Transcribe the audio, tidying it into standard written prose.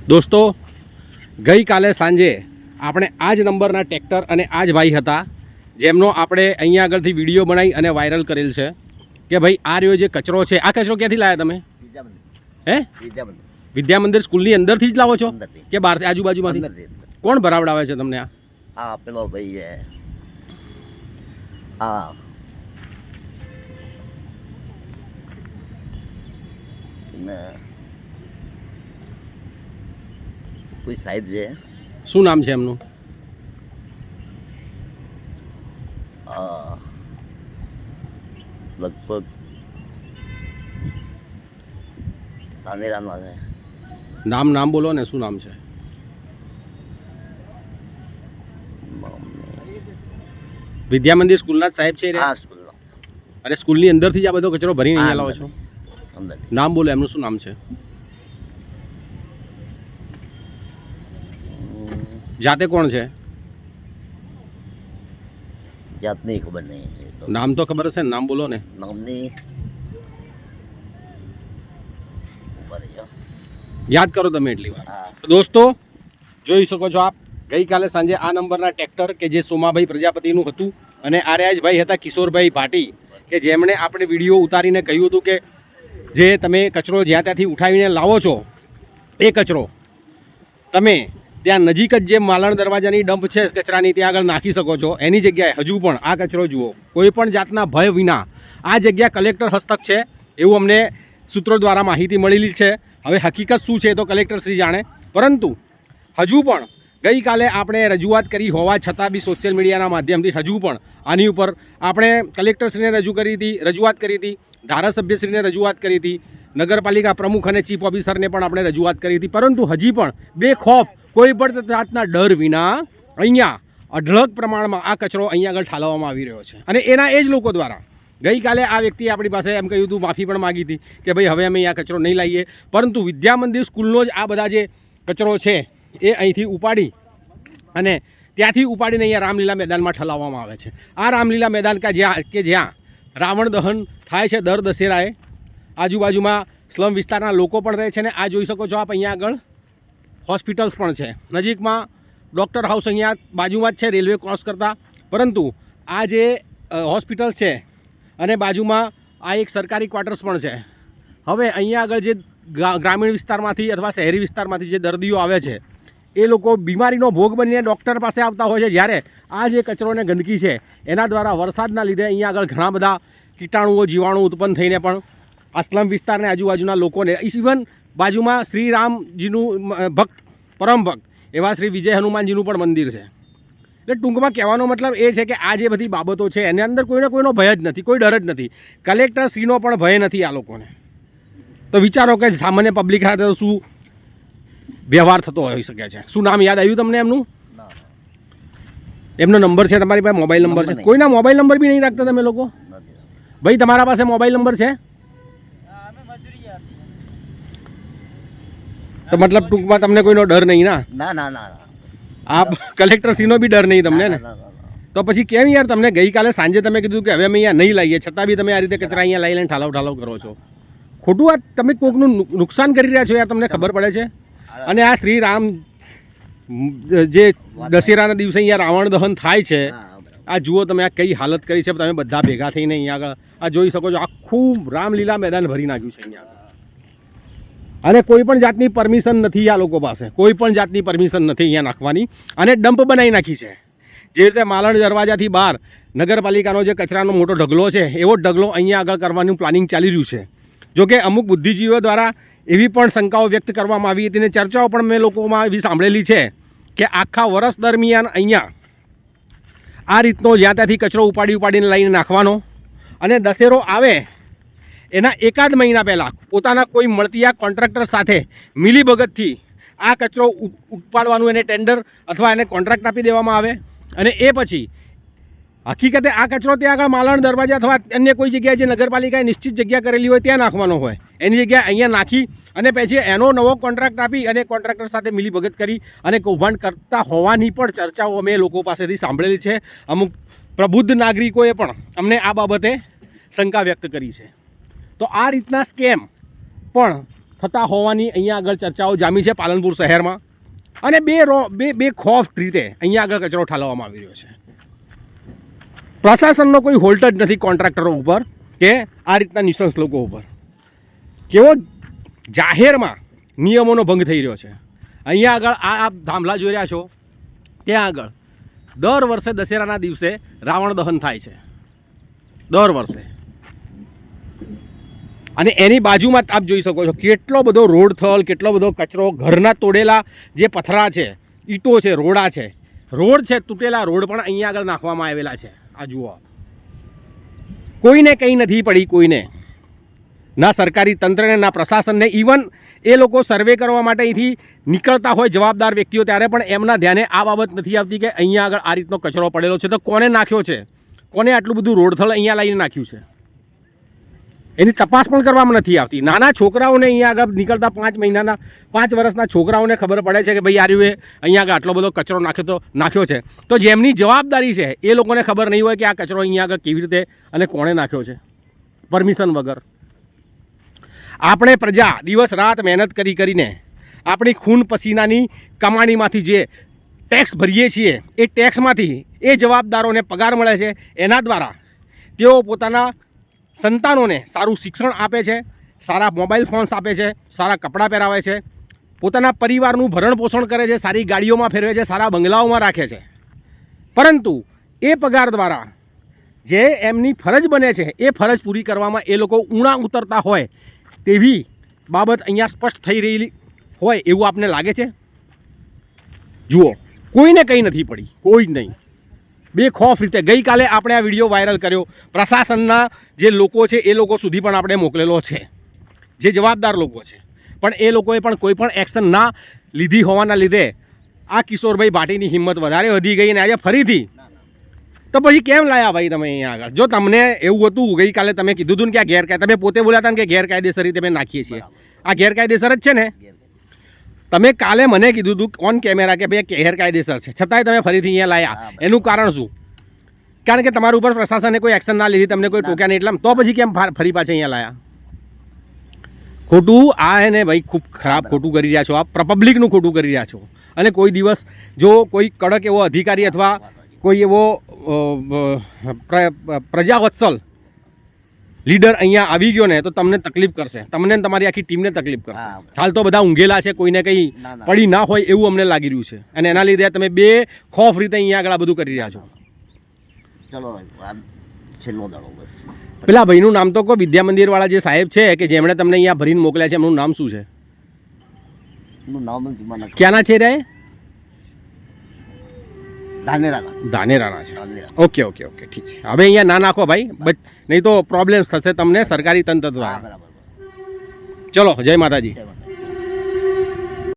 દોસ્તો, ગઈકાલે સાંજે આપણે આ જ નંબરના ટ્રેક્ટર અને આ જ ભાઈ હતા જેમનો આપણે અહીંયા આગળથી વિડીયો બનાવી અને વાયરલ કરેલ છે કે ભાઈ આ રહ્યો જે કચરો છે, આ કચરો ક્યાંથી લાવ્યા તમે? હે? વિદ્યા મંદિર સ્કૂલની અંદરથી જ લાવો છો કે બહારથી આજુબાજુમાંથી? કોણ ભરાવડાવે છે તમને? આ પેલો ભાઈ છે. હા, કોઈ સાહેબ છે. શું નામ છે એમનું? લગભગ ધાનેરામાં છે. નામ બોલો ને, શું નામ છે? વિદ્યા મંદિર સ્કૂલના જ સાહેબ છે? હા, સ્કૂલનો. અને સ્કૂલની અંદરથી જ આ બધો કચરો ભરીને અહીંયા લાવો છો? અંદર. નામ બોલો, એમનું શું નામ છે? જાતે કોણ છે? જાતની ખબર નહીં. નામ તો ખબર હશે ને, નામ બોલો ને. નામની યાદ કરો તમે એટલી વાર. હા. દોસ્તો, જોઈ શકો છો આપ, ગઈકાલે સાંજે આ નંબરના ટ્રેક્ટર કે જે સોમાભાઈ પ્રજાપતિનું હતું અને આર્યાજભાઈ હતા કિશોરભાઈ ભાટી, કે જેમણે આપણે વિડીયો ઉતારીને કહ્યું હતું કે જે તમે કચરો જ્યાં ત્યાંથી ઉઠાવીને લાવો છો એ કચરો તમે ત્યાં નજીક જ જે માલણ દરવાજાની ડમ્પ છે કચરાની ત્યાં આગળ નાખી શકો છો. એની જગ્યાએ હજુ પણ આ કચરો જુઓ, કોઈ પણ જાતના ભય વિના આ જગ્યા કલેક્ટર હસ્તક છે એવું અમને સૂત્રો દ્વારા માહિતી મળેલી છે. હવે હકીકત શું છે એ તો કલેક્ટરશ્રી જાણે, પરંતુ હજુ પણ ગઈકાલે આપણે રજૂઆત કરી હોવા છતાં બી સોશિયલ મીડિયાના માધ્યમથી હજુ પણ આની ઉપર આપણે કલેક્ટરશ્રીને રજૂઆત કરી હતી, ધારાસભ્યશ્રીને રજૂઆત કરી હતી, નગરપાલિકા પ્રમુખ અને ચીફ ઓફિસરને પણ આપણે રજૂઆત કરી હતી, પરંતુ હજી પણ બેખોફ કોઈ પણ જાતના ડર વિના અહીંયા અઢળક પ્રમાણમાં આ કચરો અહીંયા આગળ ઠાલવવામાં આવી રહ્યો છે. અને એના એ જ લોકો દ્વારા ગઈકાલે આ વ્યક્તિએ આપણી પાસે એમ કહ્યું હતું, માફી પણ માગી હતી કે ભાઈ હવે અમે આ કચરો નહીં લાવીએ, પરંતુ વિદ્યા મંદિર સ્કૂલનો જ આ બધા જે કચરો છે એ અહીંથી ઉપાડી અને ત્યાંથી ઉપાડીને અહીંયા રામલીલા મેદાનમાં ઠલાવવામાં આવે છે. આ રામલીલા મેદાન જ્યાં રાવણ દહન થાય છે દર દશેરાએ, આજુબાજુમાં સ્લમ વિસ્તારના લોકો પણ રહે છે. ને આ જોઈ શકો છો આપ, અહીંયા આગળ હોસ્પિટલ્સ પણ છે, નજીકમાં ડૉક્ટર હાઉસ અહીંયા બાજુમાં જ છે રેલવે ક્રોસ કરતાં, પરંતુ આ જે હોસ્પિટલ્સ છે અને બાજુમાં આ એક સરકારી ક્વાર્ટર્સ પણ છે. હવે અહીંયા આગળ જે ગ્રામીણ વિસ્તારમાંથી અથવા શહેરી વિસ્તારમાંથી જે દર્દીઓ આવે છે એ લોકો બીમારીનો ભોગ બનીને ડૉક્ટર પાસે આવતા હોય છે, જ્યારે આ જે કચરો અને ગંદકી છે એના દ્વારા વરસાદના લીધે અહીંયા આગળ ઘણા બધા કીટાણુઓ જીવાણુ ઉત્પન્ન થઈને પણ અસ્લમ વિસ્તારને આજુબાજુના લોકોને, ઇવન બાજુમાં શ્રીરામજીનું ભક્ત પરમ ભક્ત એવા શ્રી વિજય હનુમાનજીનું પણ મંદિર છે. એટલે ટૂંકમાં કહેવાનો મતલબ એ છે કે આ જે બધી બાબતો છે એની અંદર કોઈનો ભય જ નથી, કોઈ ડર જ નથી, કલેક્ટરશ્રીનો પણ ભય નથી આ લોકોને. તો વિચારો કે સામાન્ય પબ્લિક સાથે શું વ્યવહાર થતો હોઈ શકે છે. શું નામ યાદ આવ્યું તમને એમનું? એમનો નંબર છે તમારી પાસે? મોબાઈલ નંબર છે? કોઈના મોબાઈલ નંબર બી નહીં રાખતા તમે લોકો? ભાઈ તમારા પાસે મોબાઈલ નંબર છે? તો મતલબ ટૂંકમાં તમને કોઈનો ડર નહીં ના? ના. આ કલેક્ટરશ્રીનો બી ડર નહીં તમને ને? તો પછી કેમ યાર તમને ગઈકાલે સાંજે તમે કીધું કે હવે અમે અહીંયા નહીં લાવીએ, છતાં બી તમે આ રીતે કચરા અહીંયા લઈને ઠાલવ કરો છો? ખોટું આ તમે કોઈકનું નુકસાન કરી રહ્યા છો યાર, તમને ખબર પડે છે? અને આ શ્રી રામ જે દશેરાના દિવસે અહીંયા રાવણ દહન થાય છે, આ જુઓ તમે આ કઈ હાલત કરી છે. તમે બધા ભેગા થઈને અહીંયા આગળ આ જોઈ શકો છો, આખું રામલીલા મેદાન ભરી નાખ્યું છે અહીંયા આગળ. અને કોઈ પણ જાતની પરમિશન નથી આ લોકો પાસે, કોઈ પણ જાતની પરમિશન નથી અહીંયા નાખવાની, અને ડમ્પ બનાવી નાખી છે. જે રીતે માલણ દરવાજાથી બહાર નગરપાલિકાનો જે કચરાનો મોટો ઢગલો છે એવો જ ઢગલો અહીંયા આગળ કરવાનું પ્લાનિંગ ચાલી રહ્યું છે. જોકે અમુક બુદ્ધિજીવીઓ દ્વારા એવી પણ શંકાઓ વ્યક્ત કરવામાં આવી હતી અને ચર્ચાઓ પણ મેં લોકોમાં એવી સાંભળેલી છે કે આખા વર્ષ દરમિયાન અહીંયા આ રીતનો જ્યાં ત્યાંથી કચરો ઉપાડીને લઈને નાખવાનો, અને દશેરો આવે એના એકાદ મહિના પહેલાં પોતાના કોઈ મળતિયા કોન્ટ્રાક્ટર સાથે મિલીભગતથી આ કચરો ઉપાડવાનું એને ટેન્ડર અથવા એને કોન્ટ્રાક્ટ આપી દેવામાં આવે, અને એ પછી હકીકતે આ કચરો ત્યાં આગળ માલણ દરવાજા અથવા અન્ય કોઈ જગ્યાએ જે નગરપાલિકાએ નિશ્ચિત જગ્યા કરેલી હોય ત્યાં નાખવાનો હોય, એની જગ્યાએ અહીંયા નાખી અને પછી એનો નવો કોન્ટ્રાક્ટ આપી અને કોન્ટ્રાક્ટર સાથે મિલીભગત કરી અને કૌભાંડ કરતા હોવાની પણ ચર્ચાઓ અમે લોકો પાસેથી સાંભળેલી છે. અમુક પ્રબુદ્ધ નાગરિકોએ પણ અમને આ બાબતે શંકા વ્યક્ત કરી છે. તો આ રીતના સ્કેમ પણ થતા હોવાની અહીંયા આગળ ચર્ચાઓ જામી છે પાલનપુર શહેરમાં, અને બે ખોફ રીતે અહીંયા આગળ કચરો ઠાલવવામાં આવી રહ્યો છે. પ્રશાસનનો કોઈ હોલ્ટ જ નથી કોન્ટ્રાક્ટરો ઉપર કે આ રીતના નિશંસ લોકો ઉપર. કેવો જાહેરમાં નિયમોનો ભંગ થઈ રહ્યો છે. અહીંયા આગળ આ થાંભલા જોઈ રહ્યા છો, ત્યાં આગળ દર વર્ષે દશેરાના દિવસે રાવણ દહન થાય છે, દર વર્ષે. અને એની બાજુમાં આપ જોઈ શકો છો કેટલો બધો રોડ થલ, કેટલો બધો કચરો, ઘરના તોડેલા જે પથરા છે, ઈંટો છે, રોડા છે, રોડ છે, તૂટેલા રોડ પણ અહીંયા આગળ નાખવામાં આવેલા છે. આ જુઓ, કોઈને કંઈ નથી પડી, કોઈને, ના સરકારી તંત્રને, ના પ્રશાસનને. ઇવન એ લોકો સર્વે કરવા માટે અહીંથી નીકળતા હોય જવાબદાર વ્યક્તિઓ, ત્યારે પણ એમના ધ્યાને આ બાબત નથી આવતી કે અહીંયા આગળ આ રીતનો કચરો પડેલો છે તો કોને નાખ્યો છે, કોને આટલું બધું રોડથળ અહીંયા લાવીને નાખ્યું છે, એની તપાસ પણ કરવામાં નથી આવતી. નાના છોકરાઓને અહીંયા આગળ નીકળતા 5 વર્ષના છોકરાઓને ખબર પડે છે કે ભાઈ આર્યુએ અહીંયા આગળ આટલો બધો કચરો નાખ્યો છે, તો જેમની જવાબદારી છે એ લોકોને ખબર નહીં હોય કે આ કચરો અહીંયા આગળ કેવી રીતે અને કોણે નાખ્યો છે પરમિશન વગર. આપણે પ્રજા દિવસ રાત મહેનત કરીને આપણી ખૂન પસીનાની કમાણીમાંથી જે ટેક્સ ભરીએ છીએ, એ ટેક્સમાંથી એ જવાબદારોને પગાર મળે છે. એના દ્વારા તેઓ પોતાના સંતાનોને સારું શિક્ષણ આપે છે, સારા મોબાઈલ ફોન્સ આપે છે, સારા કપડાં પહેરાવે છે, પોતાના પરિવારનું ભરણ પોષણ કરે છે, સારી ગાડીઓમાં ફેરવે છે, સારા બંગલાઓમાં રાખે છે. પરંતુ એ પગાર દ્વારા જે એમની ફરજ બને છે એ ફરજ પૂરી કરવામાં એ લોકો ઊણા ઉતરતા હોય તેવી બાબત અહીંયા સ્પષ્ટ થઈ રહેલી હોય એવું આપને લાગે છે? જુઓ, કોઈને કંઈ નથી પડી, કોઈ જ નહીં. બેખોફ રીતે ગઈકાલે આપણે આ વિડીયો વાયરલ કર્યો, પ્રશાસનના જે લોકો છે એ લોકો સુધી પણ આપણે મોકલેલો છે, જે જવાબદાર લોકો છે, પણ એ લોકોએ પણ કોઈ પણ એક્શન ના લીધી હોવાના લીધે આ કિશોરભાઈ ભાટીની હિંમત વધારે વધી ગઈ અને આજે ફરીથી. તો પછી કેમ લાયા ભાઈ તમે અહીંયા આગળ? જો તમને એવું હતું ગઈકાલે તમે કીધું હતું ને કે આ ગેરકાયદે, તમે પોતે બોલ્યા હતા ને કે ગેરકાયદેસર રીતે અમે નાખીએ છીએ, આ ગેરકાયદેસર જ છે ને? તમે કાલે મને કીધું હતું ઓન કેમેરા કે ભાઈ ગેરકાયદેસર છે, છતાંય તમે ફરીથી અહીંયા લાયા. એનું કારણ શું? કારણ કે તમારા ઉપર પ્રશાસને કોઈ એક્શન ના લીધી, તમને કોઈ ટોક્યા નહીં, એટલે તો પછી કેમ ફરી પાછા અહીંયા લાયા? ખોટું આ હે ને ભાઈ, ખૂબ ખરાબ ખોટું કરી રહ્યા છો આપ, પબ્લિકનું ખોટું કરી રહ્યા છો. અને કોઈ દિવસ જો કોઈ કડક એવો અધિકારી અથવા કોઈ એવો પ્રજાવત્સલ લીડર અહીંયા આવી ગયો ને તો તમને તકલીફ કરશે, તમને તમારી આખી ટીમને તકલીફ કરશે. હાલ તો બધા ઊંઘેલા છે, કોઈને કંઈ પડી ના હોય એવું અમને લાગી રહ્યું છે, અને એના લીધે તમે બે ખોફ રીતે અહીંયા આગળ આ બધું કરી રહ્યા છો. ચલો છેલ્લો દાડો બસ. પેલા ભાઈનું નામ તો કહો, વિદ્યા મંદિર વાળા જે સાહેબ છે કે જેમણે તમને અહીંયા ભરીને મોકલ્યા છે, એમનું નામ શું છે? ક્યાંના છે રે? ધાનેરાના છે. ઓકે ઓકે ઓકે, ઠીક છે. હવે અહીંયા ના નાખો ભાઈ, નહીં તો પ્રોબ્લેમ્સ થશે તમને સરકારી તંત્ર દ્વારા. ચલો, જય માતાજી.